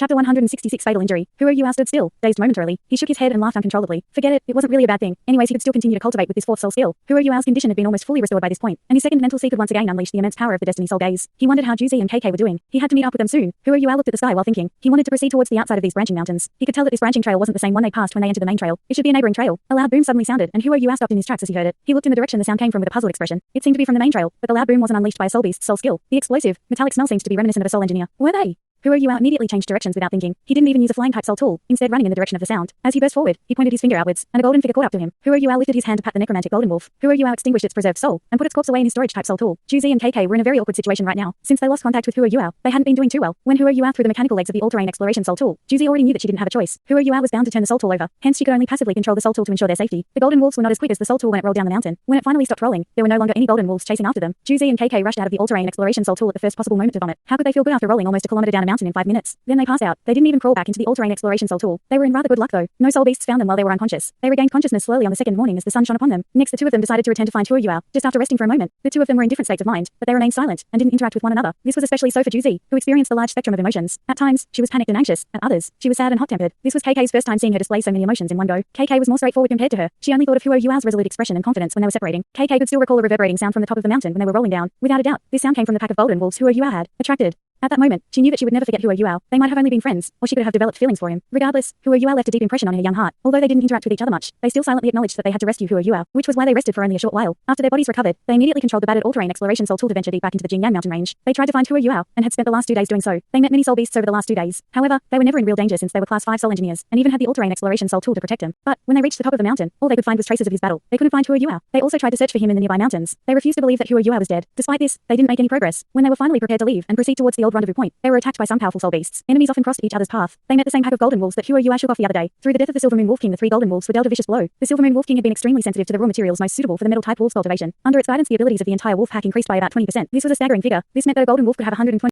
Chapter 166 Fatal Injury. Huo stood still, dazed momentarily. He shook his head and laughed uncontrollably. Forget it wasn't really a bad thing. Anyways, he could still continue to cultivate with this fourth soul skill. Huo's condition had been almost fully restored by this point, and his second mental seed could once again unleash the immense power of the Destiny Soul gaze. He wondered how Juzi and KK were doing. He had to meet up with them soon. Huo looked at the sky while thinking. He wanted to proceed towards the outside of these branching mountains. He could tell that this branching trail wasn't the same one they passed when they entered the main trail. It should be a neighboring trail. A loud boom suddenly sounded, and Huo stopped in his tracks as he heard it. He looked in the direction the sound came from with a puzzled expression. It seemed to be from the main trail, but the loud boom wasn't unleashed by a soul beast's soul skill. The explosive, metallic smell seemed to be reminiscent of a soul engineer. Were they? Huo immediately changed directions without thinking. He didn't even use a flying type soul tool, instead running in the direction of the sound. As he burst forward, he pointed his finger outwards, and a golden figure caught up to him. Huo lifted his hand to pat the necromantic golden wolf. Huo extinguished its preserved soul, and put its corpse away in his storage type soul tool. Juzi and KK were in a very awkward situation right now. Since they lost contact with Huo, they hadn't been doing too well. When Huo threw the mechanical legs of the all-terrain exploration soul tool, Juzi already knew that she didn't have a choice. Huo was bound to turn the soul tool over, hence she could only passively control the soul tool to ensure their safety. The golden wolves were not as quick as the soul tool when it rolled down the mountain. When it finally stopped rolling, there were no longer any golden wolves chasing after them. Juzi and KK rushed out of the all-terrain exploration soul tool at the first possible moment to vomit. How could they feel good after rolling almost a kilometer down a mountain in 5 minutes? Then they passed out. They didn't even crawl back into the all-terrain exploration soul tool. They were in rather good luck though. No soul beasts found them while they were unconscious. They regained consciousness slowly on the second morning as the sun shone upon them. Next, the two of them decided to return to find Huo. Just after resting for a moment, the two of them were in different states of mind, but they remained silent and didn't interact with one another. This was especially so for Juzi, who experienced a large spectrum of emotions. At times, she was panicked and anxious. At others, she was sad and hot-tempered. This was KK's first time seeing her display so many emotions in one go. KK was more straightforward compared to her. She only thought of Huo's resolute expression and confidence when they were separating. KK could still recall a reverberating sound from the top of the mountain when they were rolling down. Without a doubt, this sound came from the pack of golden wolves Huo had attracted. At that moment, she knew that she would never forget Huo. They might have only been friends, or she could have developed feelings for him. Regardless, Huo left a deep impression on her young heart. Although they didn't interact with each other much, they still silently acknowledged that they had to rescue Huo, which was why they rested for only a short while. After their bodies recovered, they immediately controlled the battered all-terrain exploration soul tool to venture deep back into the Jingyang mountain range. They tried to find Huo and had spent the last 2 days doing so. They met many soul beasts over the last 2 days. However, they were never in real danger since they were class 5 soul engineers, and even had the all-terrain exploration soul tool to protect them. But when they reached the top of the mountain, all they could find was traces of his battle. They couldn't find Huo. They also tried to search for him in the nearby mountains. They refused to believe that Huo was dead. Despite this, they didn't make any progress. When they were finally prepared to leave and proceed towards the old rendezvous point, they were attacked by some powerful soul beasts. Enemies often crossed each other's path. They met the same pack of golden wolves that Huo shook off the other day. Through the death of the Silver Moon Wolf King, the 3 golden wolves were dealt a vicious blow. The Silver Moon Wolf King had been extremely sensitive to the raw materials most suitable for the metal type wolf's cultivation. Under its guidance, the abilities of the entire wolf pack increased by about 20%. This was a staggering figure. This meant that a golden wolf could have 120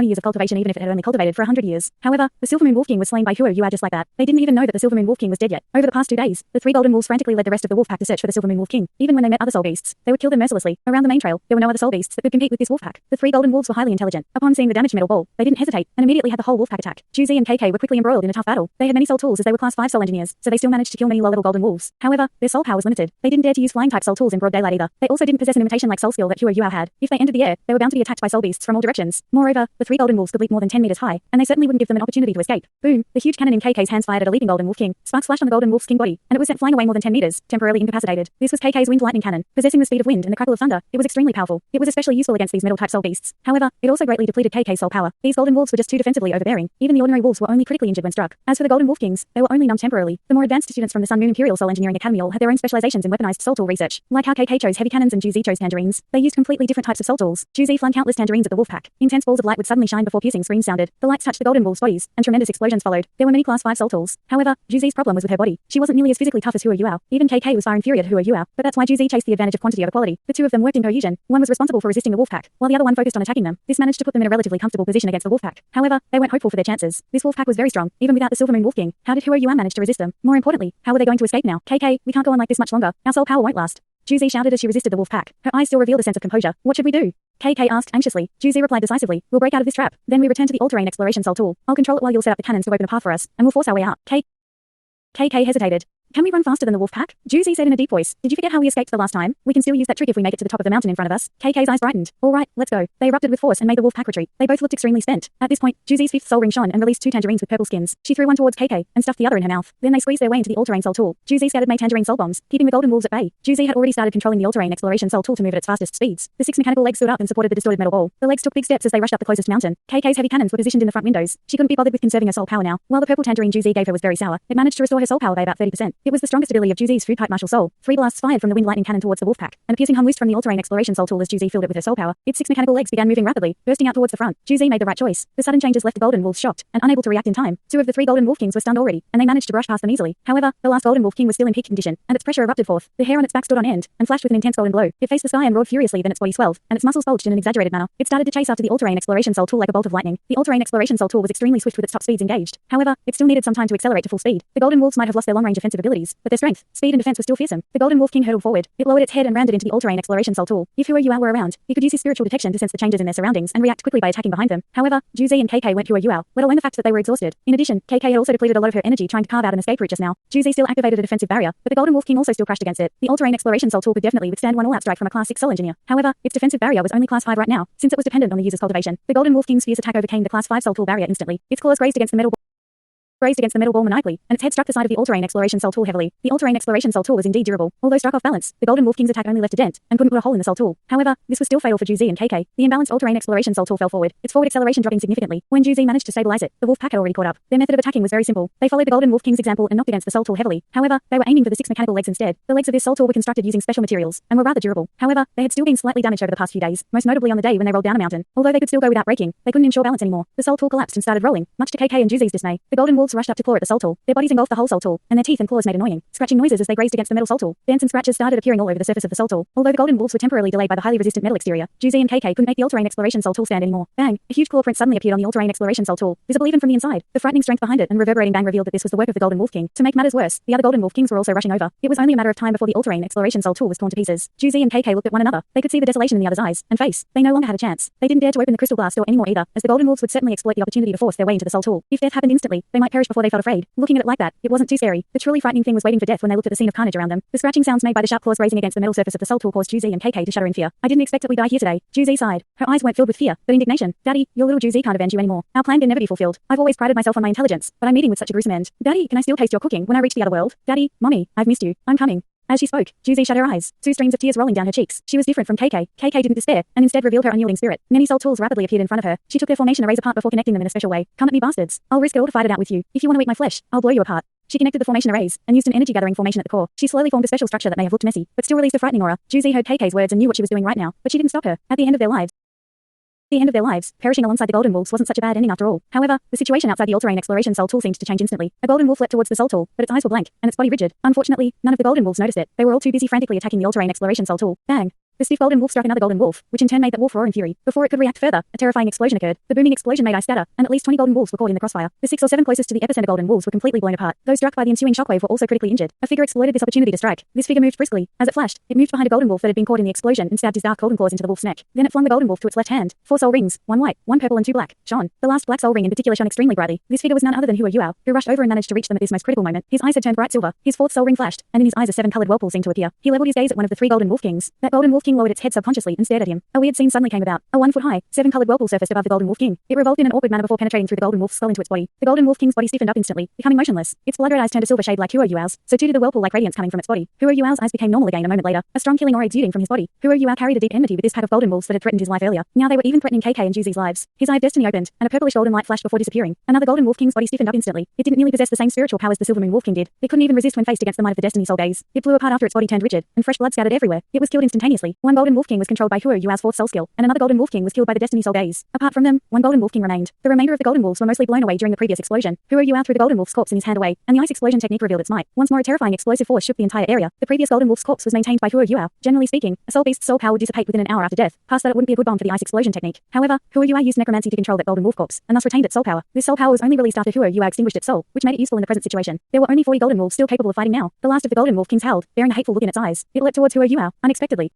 years of cultivation even if it had only cultivated for 100 years. However, the Silver Moon Wolf King was slain by Huo just like that. They didn't even know that the Silver Moon Wolf King was dead yet. Over the past 2 days, the 3 golden wolves frantically led the rest of the wolf pack to search for the Silver Moon Wolf King. Even when they met other soul beasts, they would kill them mercilessly. Around the main trail, there were no other soul beasts that could compete with this wolf pack. The 3 golden wolves were highly intelligent. Upon seeing the damaged metal ball, they didn't hesitate and immediately had the whole wolf pack attack. Juzi and KK were quickly embroiled in a tough battle. They had many soul tools as they were class 5 soul engineers, so they still managed to kill many low-level golden wolves. However, their soul power was limited. They didn't dare to use flying type soul tools in broad daylight either. They also didn't possess an imitation-like soul skill that Huo had. If they entered the air, they were bound to be attacked by soul beasts from all directions. Moreover, the 3 golden wolves could leap more than 10 meters high, and they certainly wouldn't give them an opportunity to escape. Boom! The huge cannon in KK's hands fired at a leaping golden wolf king. Sparks flashed on the golden wolf's king body, and it was sent flying away more than 10 meters, temporarily incapacitated. This was KK's wind lightning cannon. Possessing the speed of wind and the crackle of thunder, it was extremely powerful. It was especially useful against these metal-type soul beasts. However, it also greatly depleted KK's soul power. These golden wolves were just too defensively overbearing. Even the ordinary wolves were only critically injured when struck. As for the golden wolf kings, they were only numbed temporarily. The more advanced students from the Sun Moon Imperial Soul Engineering Academy all had their own specializations in weaponized soul tool research. Like how KK chose heavy cannons and Juzi chose tangerines, they used completely different types of soul tools. Juzi flung countless tangerines at the wolf pack. Intense balls of light would suddenly shine before piercing screams sounded. The lights touched the golden wolves' bodies, and tremendous explosions followed. There were many class 5 soul tools. However, Juzi's problem was with her body. She wasn't nearly as physically tough as Huo. Even KK was far inferior to Huo, but that's why Juzi chased the advantage of quantity over quality. The two of them worked in cohesion. One was responsible for resisting the wolf pack, while the other one focused on attacking them. This managed to put them in a relatively comfortable position against the wolf pack. However, they weren't hopeful for their chances. This wolf pack was very strong, even without the Silver Moon Wolf King. How did Huo manage to resist them? More importantly, how were they going to escape now? KK, we can't go on like this much longer. Our soul power won't last. Juzi shouted as she resisted the wolf pack. Her eyes still revealed a sense of composure. What should we do? KK asked anxiously. Juzi replied decisively. We'll break out of this trap. Then we return to the all-terrain exploration soul tool. I'll control it while you'll set up the cannons to open a path for us, and we'll force our way out. KK hesitated. Can we run faster than the wolf pack? Juzi said in a deep voice. Did you forget how we escaped the last time? We can still use that trick if we make it to the top of the mountain in front of us. KK's eyes brightened. All right, let's go. They erupted with force and made the wolf pack retreat. They both looked extremely spent. At this point, Juzi's 5th soul ring shone and released 2 tangerines with purple skins. She threw one towards KK and stuffed the other in her mouth. Then they squeezed their way into the all-terrain soul tool. Juzi scattered made tangerine soul bombs, keeping the golden wolves at bay. Juzi had already started controlling the all-terrain exploration soul tool to move at its fastest speeds. The 6 mechanical legs stood up and supported the distorted metal ball. The legs took big steps as they rushed up the closest mountain. KK's heavy cannons were positioned in the front windows. She couldn't be bothered with conserving her soul power now. While the purple tangerine Juzi gave her was very sour, it managed to restore her soul power by about 30%. It was the strongest ability of Juzi's food type martial soul. 3 blasts fired from the wind lightning cannon towards the wolf pack, and a piercing hum whizzed from the all-terrain exploration soul tool as Juzi filled it with her soul power. Its 6 mechanical legs began moving rapidly, bursting out towards the front. Juzi made the right choice. The sudden changes left the golden wolves shocked and unable to react in time. 2 of the 3 golden wolf kings were stunned already, and they managed to brush past them easily. However, the last golden wolf king was still in peak condition, and its pressure erupted forth. The hair on its back stood on end and flashed with an intense golden glow. It faced the sky and roared furiously, then its body swelled, and its muscles bulged in an exaggerated manner. It started to chase after the all-terrain exploration soul tool like a bolt of lightning. The all-terrain exploration soul tool was extremely swift with its top speeds engaged. However, it still needed some time to accelerate to full speed. The golden wolves might have lost their long-range offensive ability abilities, but their strength, speed and defense were still fearsome. The Golden Wolf King hurtled forward. It lowered its head and rammed it into the all-terrain exploration soul tool. If Hua Yuao were around, he could use his spiritual detection to sense the changes in their surroundings and react quickly by attacking behind them. However, Juzi and KK weren't Hua Yuao, let alone the fact that they were exhausted. In addition, KK had also depleted a lot of her energy trying to carve out an escape route just now. Juzi still activated a defensive barrier, but the Golden Wolf King also still crashed against it. The all-terrain exploration soul tool could definitely withstand one all-out strike from a Class 6 soul engineer. However, its defensive barrier was only Class 5 right now, since it was dependent on the user's cultivation. The Golden Wolf King's fierce attack overcame the Class 5 soul tool barrier instantly. Its claws grazed against the metal ball maniacally, and its head struck the side of the all-terrain exploration soul tool heavily. The all-terrain exploration soul tool was indeed durable. Although struck off balance, the Golden Wolf King's attack only left a dent, and couldn't put a hole in the soul tool. However, this was still fatal for Juzi and KK. The imbalanced all-terrain exploration soul tool fell forward, its forward acceleration dropping significantly. When Juzi managed to stabilize it, the wolf pack had already caught up. Their method of attacking was very simple. They followed the Golden Wolf King's example and knocked against the soul tool heavily. However, they were aiming for the 6 mechanical legs instead. The legs of this soul tool were constructed using special materials, and were rather durable. However, they had still been slightly damaged over the past few days, most notably on the day when they rolled down a mountain. Although they could still go without breaking, they couldn't ensure balance anymore. The soul tool collapsed and started rolling, much to KK and Juzi's dismay. The Golden Wolves rushed up to claw at the soul tool. Their bodies engulfed the whole soul tool, and their teeth and claws made annoying, scratching noises as they grazed against the metal soul tool. Dents and scratches started appearing all over the surface of the soul tool. Although the Golden Wolves were temporarily delayed by the highly resistant metal exterior, Juzi and KK couldn't make the all-terrain exploration soul tool stand anymore. Bang! A huge claw print suddenly appeared on the all-terrain exploration soul tool, visible even from the inside. The frightening strength behind it and reverberating bang revealed that this was the work of the Golden Wolf King. To make matters worse, the other Golden Wolf Kings were also rushing over. It was only a matter of time before the all-terrain exploration soul tool was torn to pieces. Juzi and KK looked at one another. They could see the desolation in the other's eyes and face. They no longer had a chance. They didn't dare to open the crystal glass door anymore either, as the Golden Wolves would certainly exploit the opportunity to force their way into the soul tool. If death happened instantly, they might perish before they felt afraid. Looking at it like that, it wasn't too scary. The truly frightening thing was waiting for death when they looked at the scene of carnage around them. The scratching sounds made by the sharp claws grazing against the metal surface of the soul tool caused Juzi and KK to shudder in fear. I didn't expect that we'd die here today. Juzi sighed. Her eyes weren't filled with fear, but indignation. Daddy, your little Juzi can't avenge you anymore. Our plan can never be fulfilled. I've always prided myself on my intelligence, but I'm meeting with such a gruesome end. Daddy, can I still taste your cooking when I reach the other world? Daddy, Mommy, I've missed you. I'm coming. As she spoke, Juzi shut her eyes, 2 streams of tears rolling down her cheeks. She was different from KK. KK didn't despair, and instead revealed her unyielding spirit. Many soul tools rapidly appeared in front of her. She took their formation arrays apart before connecting them in a special way. Come at me, bastards. I'll risk it all to fight it out with you. If you want to eat my flesh, I'll blow you apart. She connected the formation arrays, and used an energy-gathering formation at the core. She slowly formed a special structure that may have looked messy, but still released a frightening aura. Juzi heard KK's words and knew what she was doing right now, but she didn't stop her. At the end of their lives, perishing alongside the Golden Wolves wasn't such a bad ending after all. However, the situation outside the all-terrain exploration soul tool seemed to change instantly. A Golden Wolf leapt towards the soul tool, but its eyes were blank, and its body rigid. Unfortunately, none of the Golden Wolves noticed it. They were all too busy frantically attacking the all-terrain exploration soul tool. Bang! The stiff Golden Wolf struck another Golden Wolf, which in turn made that wolf roar in fury. Before it could react further, a terrifying explosion occurred. The booming explosion made ice scatter, and at least 20 Golden Wolves were caught in the crossfire. The 6 or 7 closest to the epicenter Golden Wolves were completely blown apart. Those struck by the ensuing shockwave were also critically injured. A figure exploited this opportunity to strike. This figure moved briskly. As it flashed, it moved behind a Golden Wolf that had been caught in the explosion and stabbed his dark golden claws into the wolf's neck. Then it flung the Golden Wolf to its left hand. 4 soul rings, 1 white, 1 purple and 2 black, shone. The last black soul ring in particular shone extremely brightly. This figure was none other than Hua Yuao, who rushed over and managed to reach them at this most critical moment. His eyes had turned bright silver. His 4th soul ring flashed, and in his eyes a 7-colored whirlpool seemed to appear. He leveled his gaze at one of the 3 Golden Wolf Kings. That Golden Wolf King lowered its head subconsciously and stared at him. A weird scene suddenly came about. A 1-foot-high, 7-colored whirlpool surfaced above the Golden Wolf King. It revolved in an awkward manner before penetrating through the Golden Wolf's skull into its body. The Golden Wolf King's body stiffened up instantly, becoming motionless. Its blood-red eyes turned a silver shade like Hua Yuao's, so too did the whirlpool-like radiance coming from its body. Hua Yuao's eyes became normal again a moment later, a strong killing aura exuding from his body. Hua Yuao carried a deep enmity with this pack of Golden Wolves that had threatened his life earlier. Now they were even threatening KK and Juzi's lives. His eye of destiny opened, and a purplish golden light flashed before disappearing. Another Golden Wolf King's body stiffened up instantly. It didn't nearly possess the same spiritual power as the Silver Moon Wolf King did. It couldn't even resist when faced against the might of the Destiny Soul Gaze. It flew apart after its body turned rigid, and fresh blood scattered everywhere. It was killed instantaneously. One Golden Wolf King was controlled by Hua Yuao's 4th soul skill, and another Golden Wolf King was killed by the Destiny Soul Gaze. Apart from them, 1 Golden Wolf King remained. The remainder of the Golden Wolves were mostly blown away during the previous explosion. Hua Yuao threw the Golden Wolf's corpse in his hand away, and the ice explosion technique revealed its might. Once more a terrifying explosive force shook the entire area. The previous Golden Wolf's corpse was maintained by Hua Yuao. Generally speaking, a soul beast's soul power would dissipate within an hour after death. Past that it wouldn't be a good bomb for the ice explosion technique. However, Hua Yuao used necromancy to control that Golden Wolf corpse, and thus retained its soul power. This soul power was only released after Hua Yuao extinguished its soul, which made it useful in the present situation. There were only 40 Golden Wolves still capable of fighting now. The last of the Golden Wolf Kings howled, bearing a hateful look in its eyes. It leapt towards Hua Yuao, unexpectedly.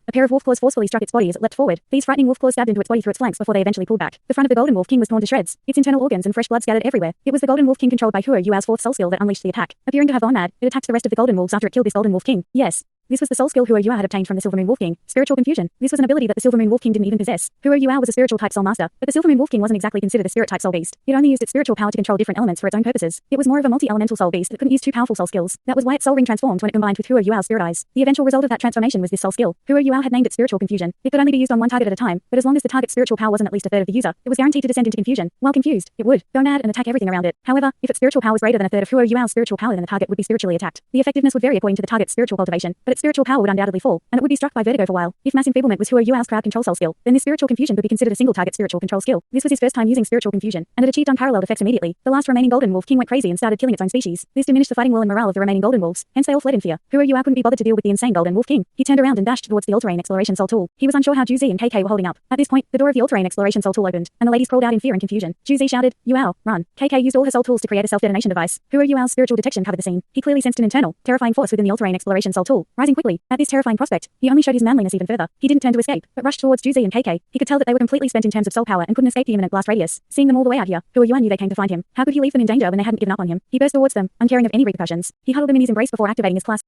A pair of wolf claws forcefully struck its body as it leapt forward. These frightening wolf claws stabbed into its body through its flanks before they eventually pulled back. The front of the Golden Wolf King was torn to shreds, its internal organs and fresh blood scattered everywhere. It was the Golden Wolf King controlled by Hua Yuao's 4th soul skill that unleashed the attack. Appearing to have gone mad, it attacked the rest of the Golden Wolves after it killed this Golden Wolf King. Yes. This was the soul skill Hua Yuao had obtained from the Silver Moon Wolf King, Spiritual Confusion. This was an ability that the Silver Moon Wolf King didn't even possess. Hua Yuao was a spiritual type soul master, but the Silver Moon Wolf King wasn't exactly considered a spirit type soul beast. It only used its spiritual power to control different elements for its own purposes. It was more of a multi-elemental soul beast that couldn't use 2 powerful soul skills. That was why its soul ring transformed when it combined with Hua Yuao's spirit eyes. The eventual result of that transformation was this soul skill. Hua Yuao had named it Spiritual Confusion. It could only be used on one target at a time, but as long as the target's spiritual power wasn't at least a third of the user, it was guaranteed to descend into confusion. While confused, it would go mad and attack everything around it. However, if its spiritual power was greater than a third of Hua Yuao's spiritual power, then the target would be spiritually attacked. The effectiveness would vary according to the target's spiritual cultivation, but its spiritual power would undoubtedly fall, and it would be struck by vertigo for a while. If mass enfeeblement was Huo Yuao's crowd control soul skill, then this spiritual confusion could be considered a single-target spiritual control skill. This was his first time using spiritual confusion, and it achieved unparalleled effects immediately. The last remaining golden wolf king went crazy and started killing its own species. This diminished the fighting will and morale of the remaining golden wolves, hence they all fled in fear. Huo Yuao couldn't be bothered to deal with the insane golden wolf king. He turned around and dashed towards the all-terrain exploration soul tool. He was unsure how Juzi and KK were holding up. At this point, the door of the all-terrain exploration soul tool opened, and the ladies crawled out in fear and confusion. Juzi shouted, "Yuao, run!" KK used all her soul tools to create a self-detonation device. Huo Yuao's spiritual detection covered the scene. He clearly sensed an internal, terrifying force within the all-terrain exploration soul tool, rising quickly. At this terrifying prospect, he only showed his manliness even further. He didn't turn to escape, but rushed towards Juzi and KK. He could tell that they were completely spent in terms of soul power and couldn't escape the imminent blast radius. Seeing them all the way out here, Huo Yuan knew they came to find him. How could he leave them in danger when they hadn't given up on him? He burst towards them, uncaring of any repercussions. He huddled them in his embrace before activating his class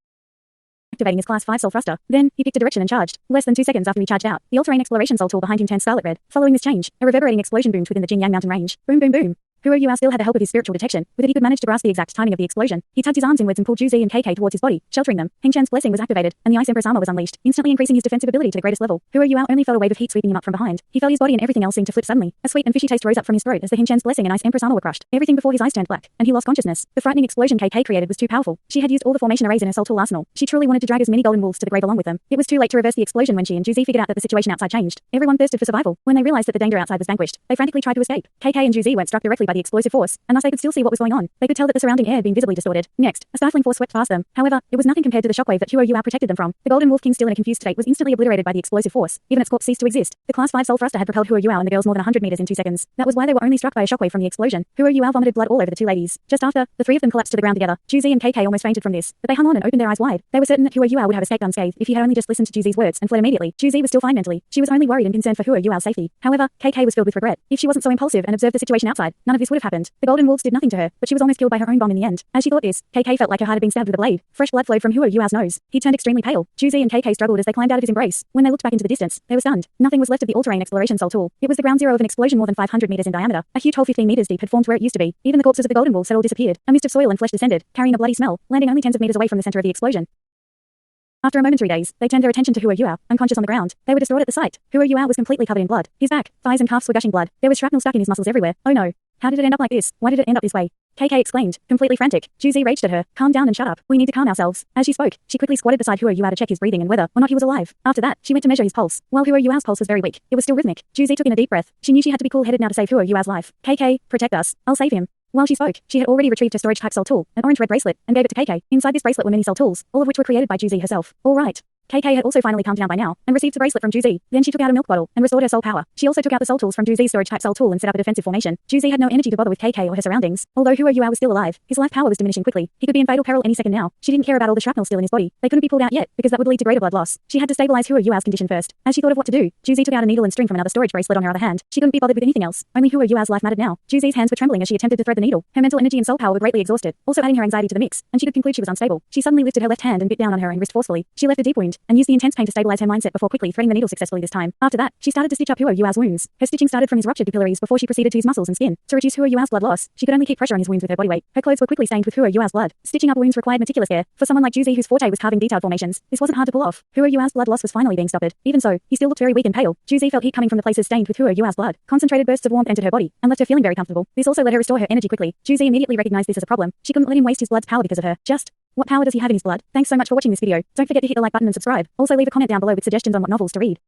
5 soul thruster. Then, he picked a direction and charged. Less than 2 seconds after he charged out, the all-terrain exploration soul tool behind him turned scarlet red. Following this change, a reverberating explosion boomed within the Jinyang mountain range. Boom boom boom. Huo Yuao still had the help of his spiritual detection. With it he could manage to grasp the exact timing of the explosion. He tugged his arms inwards and pulled Juzi and KK towards his body, sheltering them. Heng Chan's blessing was activated, and the Ice Empress armor was unleashed, instantly increasing his defensive ability to the greatest level. Huo Yuao only felt a wave of heat sweeping him up from behind. He felt his body and everything else seemed to flip suddenly. A sweet and fishy taste rose up from his throat as the Heng Chan's blessing and Ice Empress armor were crushed. Everything before his eyes turned black, and he lost consciousness. The frightening explosion KK created was too powerful. She had used all the formation arrays in her soul tool arsenal. She truly wanted to drag as many golden wolves to the grave along with them. It was too late to reverse the explosion when she and Juzi figured out that the situation outside changed. Everyone thirsted for survival. When they realized that the danger outside was vanquished, they frantically tried to escape. KK and Juzi weren't struck directly by the explosive force, and thus they could still see what was going on. They could tell that the surrounding air had been visibly distorted. Next, a stifling force swept past them. However, it was nothing compared to the shockwave that Huo Yuao protected them from. The golden wolf king, still in a confused state, was instantly obliterated by the explosive force. Even its corpse ceased to exist. The class 5 soul thruster had propelled Huo Yuao and the girls more than 100 meters in 2 seconds. That was why they were only struck by a shockwave from the explosion. Huo Yuao vomited blood all over the two ladies. Just after, the three of them collapsed to the ground together. Juzi and KK almost fainted from this, but they hung on and opened their eyes wide. They were certain that Huo Yuao would have escaped unscathed if he had only just listened to Juzi's words and fled immediately. Juzi was still fine mentally. She was only worried and concerned for Huo Yuao's safety. However, KK was filled with regret. If she wasn't so impulsive and observed the situation outside, none of this would have happened. The golden wolves did nothing to her, but she was almost killed by her own bomb in the end. As she thought this, KK felt like her heart had been stabbed with a blade. Fresh blood flowed from Huo Yuao's nose. He turned extremely pale. Juzi and KK struggled as they climbed out of his embrace. When they looked back into the distance, they were stunned. Nothing was left of the all-terrain exploration soul tool. It was the ground zero of an explosion more than 500 meters in diameter. A huge hole 15 meters deep had formed where it used to be. Even the corpses of the golden wolves had all disappeared. A mist of soil and flesh descended, carrying a bloody smell, landing only tens of meters away from the center of the explosion. After a momentary daze, they turned their attention to Huo Yuao, unconscious on the ground. They were distraught at the sight. Huo Yuao was completely covered in blood. His back, thighs and calves were gushing blood. There was shrapnel stuck in his muscles everywhere. Oh no. How did it end up like this? Why did it end up this way? KK exclaimed, completely frantic. Juzi raged at her. Calm down and shut up. We need to calm ourselves. As she spoke, she quickly squatted beside Huo Yuao to check his breathing and whether or not he was alive. After that, she went to measure his pulse. While Huo Yuao's pulse was very weak, it was still rhythmic. Juzi took in a deep breath. She knew she had to be cool-headed now to save Huo Yuao's life. KK, protect us. I'll save him. While she spoke, she had already retrieved her storage-type soul tool, an orange-red bracelet, and gave it to KK. Inside this bracelet were many soul tools, all of which were created by Juzi herself. All right. KK had also finally calmed down by now, and received the bracelet from Juzi. Then she took out a milk bottle, and restored her soul power. She also took out the soul tools from Juzi's storage-type soul tool and set up a defensive formation. Juzi had no energy to bother with KK or her surroundings. Although Huo Yuao was still alive, his life power was diminishing quickly. He could be in fatal peril any second now. She didn't care about all the shrapnel still in his body. They couldn't be pulled out yet, because that would lead to greater blood loss. She had to stabilize Huo Yuao's condition first. As she thought of what to do, Juzi took out a needle and string from another storage bracelet on her other hand. She couldn't be bothered with anything else. Only Huo Yuao's life mattered now. Juzi's hands were trembling as she attempted to thread the needle. Her mental energy and soul power were greatly exhausted, also adding her anxiety to the mix, and she could conclude she was unstable. She suddenly lifted her left hand and bit down on her own wrist forcefully. She left a deep wound, and used the intense pain to stabilize her mindset before quickly threading the needle successfully this time. After that, she started to stitch up Huo Yuao's wounds. Her stitching started from his ruptured capillaries before she proceeded to his muscles and skin. To reduce Huo Yuao's blood loss, she could only keep pressure on his wounds with her body weight. Her clothes were quickly stained with Huo Yuao's blood. Stitching up wounds required meticulous care. For someone like Juzi whose forte was carving detailed formations, this wasn't hard to pull off. Huo Yuao's blood loss was finally being stopped. Even so, he still looked very weak and pale. Juzi felt heat coming from the places stained with Huo Yuao's blood. Concentrated bursts of warmth entered her body, and left her feeling very comfortable. This also let her restore her energy quickly. Juzi immediately recognized this as a problem. She couldn't let him waste his blood's power because of her. Just what power does he have in his blood? Thanks so much for watching this video. Don't forget to hit the like button and subscribe. Also leave a comment down below with suggestions on what novels to read.